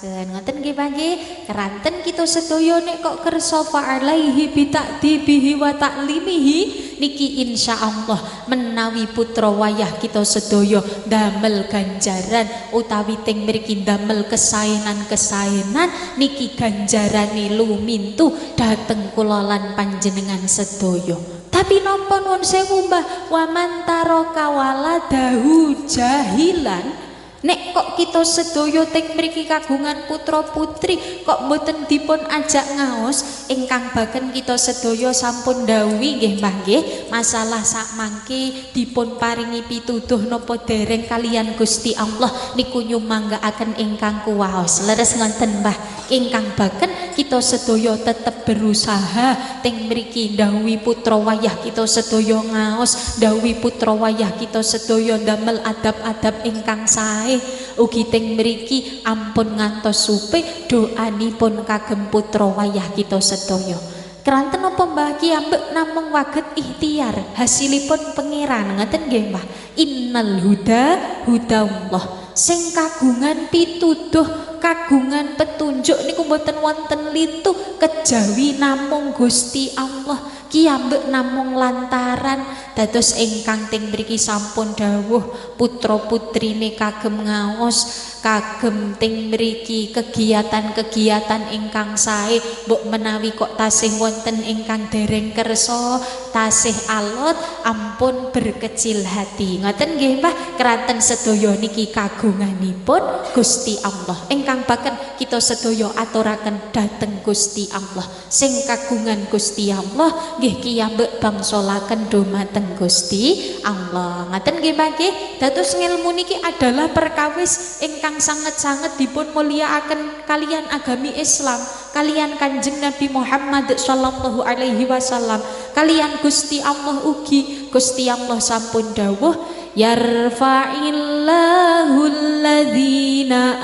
waosaken ngoten nggih nggih. Keranten kita sedaya nek kok kersa fa'alaihi bita'dibihi wa ta'limihi niki insyaallah menawi putra wayah kita sedaya damel ganjaran utawi teng mriki damel kesaenan-kesaenan niki ganjarane lumintu dhateng kula lan panjenengan sedaya. Tapi napa nuwun sewu Mbah, wa man taraka waladahu jahilan, nek kok kita sedaya teng mriki kagungan putra putri kok mboten dipun ajak ngaos, ingkang baken kita sedaya sampun dawuhi nggih Mbah nggih, masalah sak mangke dipun paringi pituduh napa dereng kalian Gusti Allah niku nyumanggaaken ingkang kuwaos. Leres ngoten Mbah, ingkang baken kita sedaya tetep berusaha teng mriki dawuhi putra wayah kita sedaya ngaos, dawuhi putra wayah kita sedaya damel adab-adab ingkang sae. Ugi teng mriki ampun ngantos supe doanipun kagem putra wayah kita sedaya. Keranten napa Mbah Ki ambek namung waget ikhtiar hasilipun pangeran ngoten nggih Mbah. Innal huda hudallah, sing kagungan pituduh kagungan petunjuk niku mboten wonten lintu kejawi namung Gusti Allah. Ki ambek namung lantaran dados ingkang teng mriki sampun dawuh putra putrine kagem ngaos, kagem teng mriki kegiatan-kegiatan ingkang sae, mbok menawi kok tasih wonten ingkang dereng kersa, tasih alot, ampun berkecil hati. Ngoten nggih Mbah, keranten sedaya niki kagunganipun Gusti Allah. Ingkang baken kita sedaya aturaken dhateng Gusti Allah. Sing kagungan Gusti Allah nggih kiyambek bangsalaken dumateng Gusti Allah. Ngaten nggih Mbah nggih. Dados ngilmu niki adalah perkawis ingkang sanget-sanget dipun mulyakaken kalian agami Islam, kalian Kanjeng Nabi Muhammad sallallahu alaihi wasallam, kalian Gusti Allah ugi. Gusti Allah sampun dawuh yarfa'illahu alladhina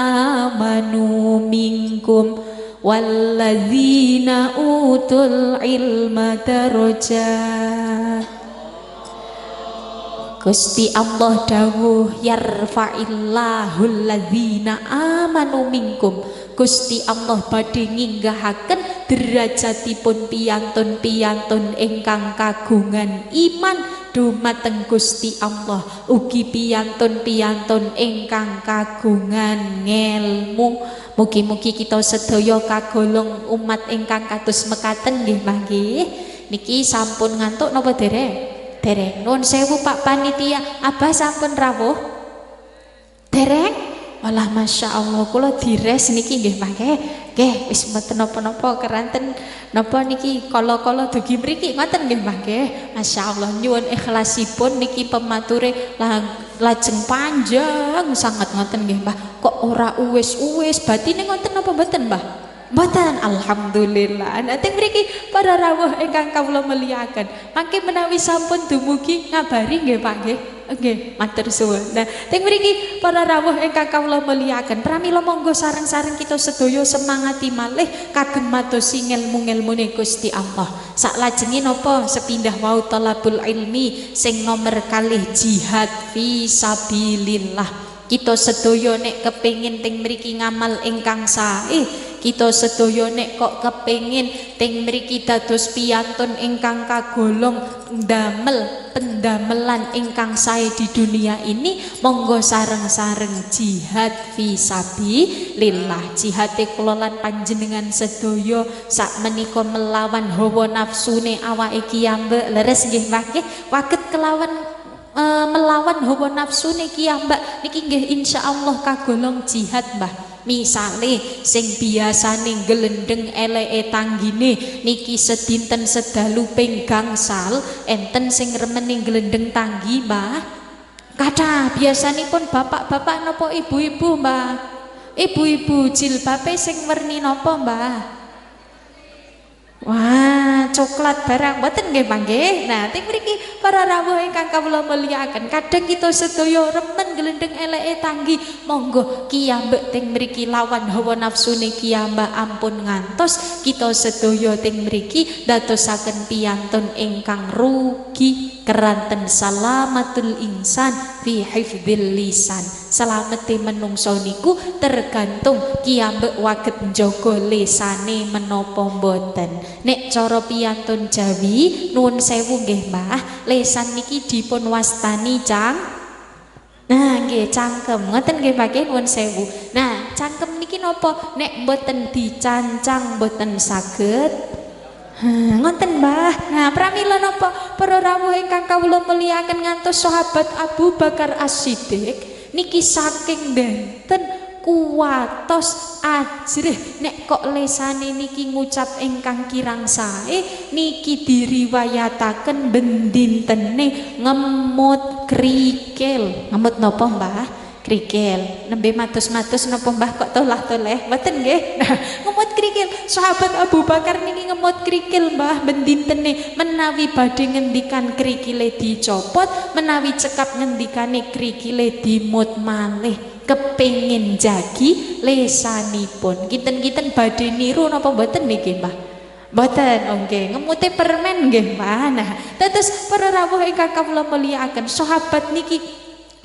amanu minkum walladzina utul ilma darajat. Gusti Allah dawuh yarfa'illahu alladzina amanu minkum. Gusti Allah badhe nginggahaken derajatipun piyantun-piyantun ingkang kagungan iman dumateng Gusti Allah, ugi piyantun-piyantun ingkang kagungan ngelmu. Mugi-mugi kita sedaya kagolong umat ingkang kados mekaten nggih Mbah nggih. Niki sampun ngantuk napa dereng? Dereng. Nuwun sewu Pak Panitia, Abah sampun rawuh? Dereng? Walah Masya Allah, kula dires niki nggih Mbah nggih. Nggih, wis mboten napa-napa, keranten napa niki kala-kala dugi mriki ngoten nggih Mbah nggih. Masya Allah, nyuwun ikhlasipun niki pemature lajeng panjang sangat ngoten nggih Mbah. Kok ora uwis-uwis batine ngoten napa mboten Mbah? Mboten, alhamdulillah. Nanti mriki para rawuh ingkang kawula mulyakaken, mangke menawi sampun dumugi ngabari nggih Pak nggih. Nggih, matur suwun. Nah, teng mriki para rawuh ingkang kawula mulyakaken, pramila monggo sareng-sareng kita sedaya semangati malih kagem madosi ngelmu-ngelmune Gusti Allah. Saklajenge napa sepindah wau talabul ilmi sing nomer kalih jihad fi sabilillah. Kita sedaya nek kepengin teng mriki ngamal ingkang sae, kita sedaya nek kok kepengin teng mriki dados piyantun ingkang kagolong ndamel pendamelan ingkang sae di dunia ini, monggo sareng-sareng jihad fi sabilillah. Jihate kula lan panjenengan sedaya sak menika melawan hawa nafsune awake kiyambek. Leres nggih Mbah nggih, waget kelawan melawan hawa nafsu niki Mbak niki nggih insyaallah kagolong jihad Mbah. Misale sing biasane glendeng eleke tanggine niki sedinten sedalu ping gangsal, enten sing remene glendeng tanggi Mbah. Kathah biasanipun bapak-bapak napa ibu-ibu Mbah. Ibu-ibu jilbabe sing werni napa Mbah? Wah, coklat barang mboten nggih Pak nggih. Nah, teng mriki para rawuh ingkang kawula mulyakaken, kadang kita sedaya remen gelendeng eleke tanggi monggo kiyambek teng mriki lawan hawa nafsune kiyambak ampun ngantos kita sedaya teng mriki dadosaken piyantun ingkang rugi keranten salamatul insan fi hifdzil lisan. Selamete menungso niku tergantung kiyambek waget njaga lisane menapa mboten. Nek cara piyantun Jawi nuwun sewu nggih Mbah, lisan niki dipun wastani Nah nggih cangkem, ngoten nggih Pak nuwun sewu. Nah, cangkem niki napa? Nek mboten dicancang mboten saged ngoten Mbah. Nah, pramila napa para rawuh ingkang kawula mulyakaken ngantos sahabat Abu Bakar As-Siddiq niki saking benten kuwatos ajrih nek kok lesane niki ngucap ingkang kirang sae niki diriwayataken bendintene ngemut krikil. Ngemut napa Mbah? Krikil. Nembe matus-matus napa Mbah kok tolah-toleh? Mboten nggih. Nah, ngemut krikil. Sahabat Abu Bakar niki ngemut krikil Mbah bendintene menawi badhe ngendikan krikile dicopot, menawi cekap ngendikane krikile dimut malih. Kepengin jagi lesanipun. Kinten-kinten badhe niru napa mboten niki Mbah? Mboten, nggih. Ngemute permen nggih Mbah. Nah, dados para rawuh ingkang kawula mulyakaken, sahabat niki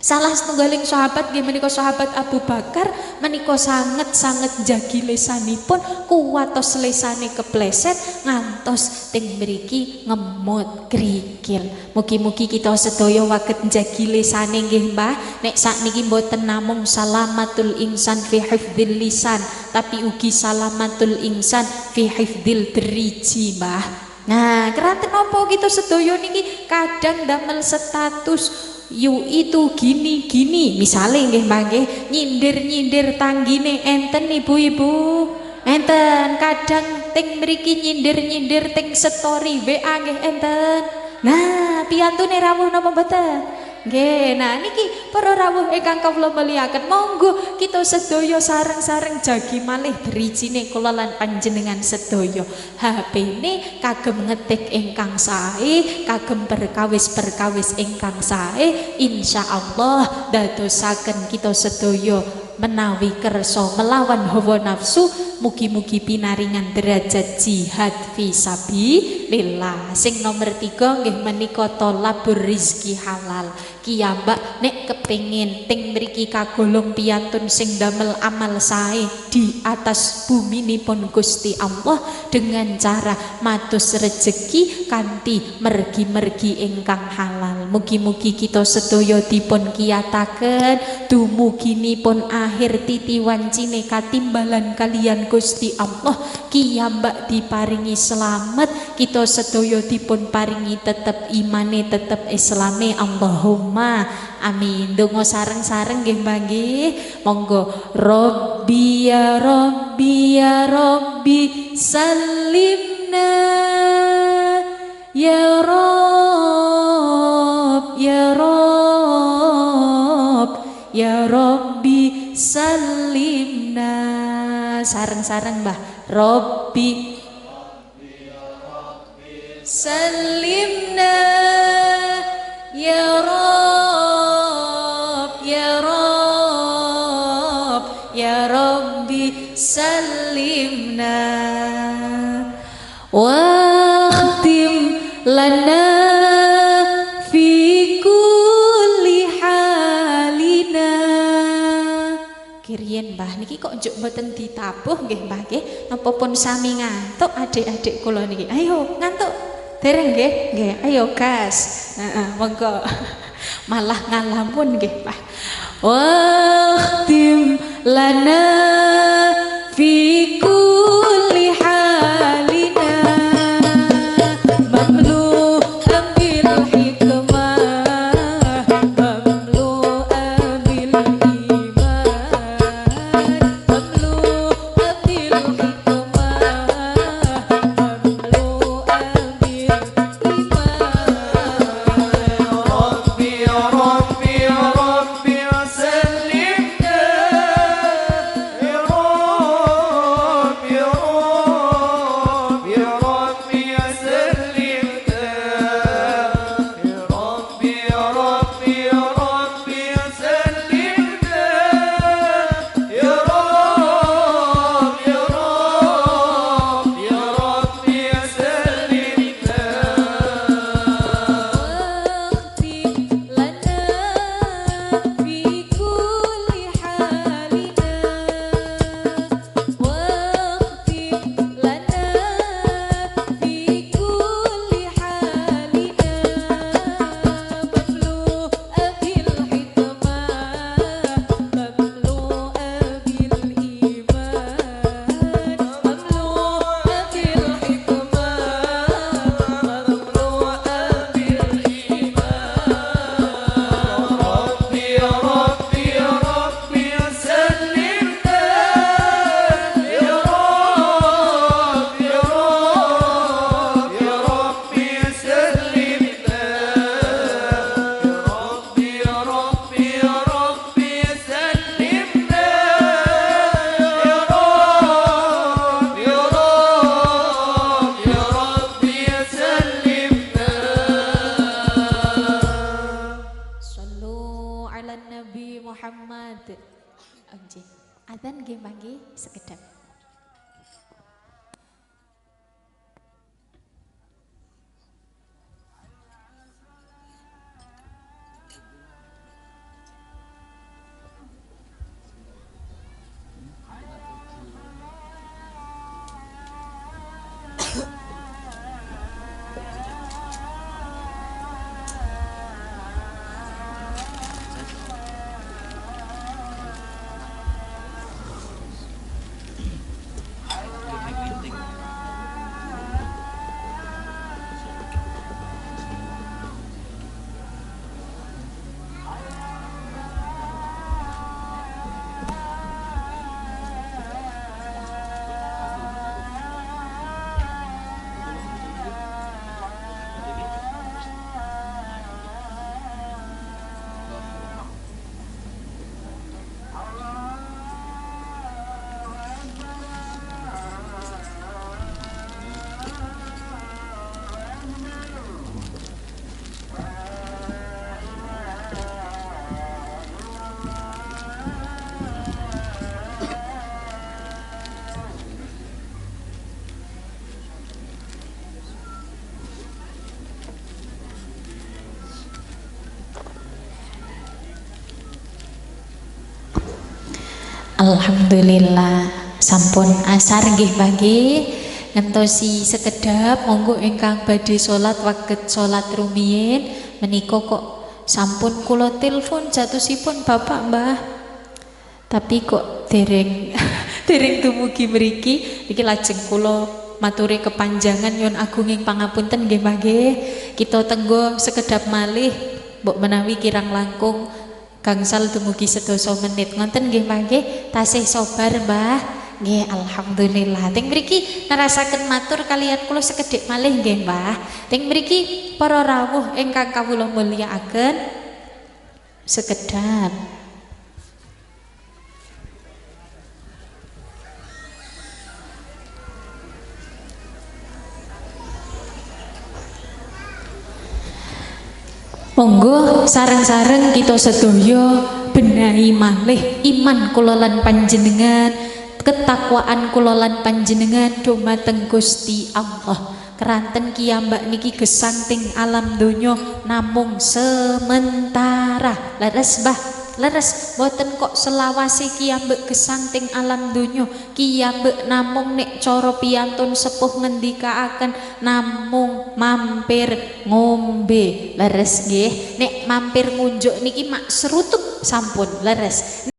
salah setunggaling sahabat nggih menika sahabat Abu Bakar menika sanget-sanget jagi lesanipun kuwatos lesane kepleset ngantos teng mriki ngemut krikil. Mugi-mugi kita sedaya waget jagi lesane nggih Mbah. Nek sakniki mboten namung salamatul insan fi hifdzil lisan, tapi ugi salamatul insan fi hifdzil driji Mbah. Nah, keranten napa kita sedaya niki kadang damel status yu itu gini-gini misalnya nggih Mbah nggih nyindir-nyindir tanggine enten ibu-ibu enten kadang teng mriki nyindir-nyindir teng story WA nggih enten. Nah piyantune rawuh napa mboten nggih. Nah niki para rawuh ingkang kawula mulyakaken monggo kita sedaya sareng-sareng jagi malih drijine kula lan panjenengan sedaya HP-ne kagem ngetik ingkang sae kagem perkawis-perkawis ingkang sae insyaallah dadosaken kita sedaya menawi kersa melawan hawa nafsu mugi-mugi pinaringan derajat jihad fisabilillah. Sing nomor 3 nggih menika thalabur rizki halal. Kiyambak nek kepengin teng mriki kagolong piyantun sing damel amal sae di atas bumi nipun Gusti Allah dengan cara matus rejeki kanthi mergi-mergi ingkang halal. Mugi-mugi kita sedaya dipun kiyataken dumuginipun akhir titi wancine katimbalan kalian Gusti Allah kiyambak diparingi selamat kita sedaya dipun paringi tetep imane tetep islame Allahumma amin. Donga sareng-sareng nggih Mbah nggih monggo. Rabbi ya Rabbi ya Rabbi salimna ya Rabb ya Rabb ya Rabbi salimna. Sareng-sareng Mbah. Rabbi salimna ya Rabb ya Rabb ya Rabbi salimna waqtim lana fi kulli halina. Kirien Mbah niki kok njuk mboten ditabuh nggih Mbah nggih napa pun sami ngantuk adik-adik kula niki. Ayo ngantuk dereng nggih? Nggih, ayo gas. Monggo. Malah ngalamun nggih Mbah. Waqtim lana fi kulli halina mamlu'an bil hikmah mamlu'an bil iman mamlu'an bil hikmah mamlu'an bil iman. Rabbi ya Rabbi ya Rabbi salimna ya ngapunten nggih mangke sekedap. Alhamdulillah sampun asar nggih bagi ngentosi sekedap monggo ingkang badhe salat waget salat rumiyin menika kok sampun kula telepon jatosipun Bapak Mbah tapi kok dereng dereng dumugi mriki iki lajeng kula maturi kepanjangan nyuwun agunging pangapunten nggih Mbah nggih kita tenggo sekedap malih mbok menawi kirang langkung gangsal dumugi sedasa menit ngoten nggih Mbah nggih tasih sabar Mbah nggih alhamdulillah teng mriki nerasaken matur kaliyan kula sekedhik malih nggih Mbah teng mriki para rawuh ingkang kawula mulyakaken sekedap monggo sareng-sareng kita sedaya benahi malih iman kula lan panjenengan ketakwaan kula lan panjenengan dumateng Gusti Allah keranten kiyambak niki gesang ting alam donya namung sementara leres Mbah leres boten kok selawase kiyambak gesang ting alam donya kiyambak namung nek cara piyantun sepuh ngendikaaken namung mampir ngombe leres nggih nek mampir ngunjuk niki mak serutuk sampun leres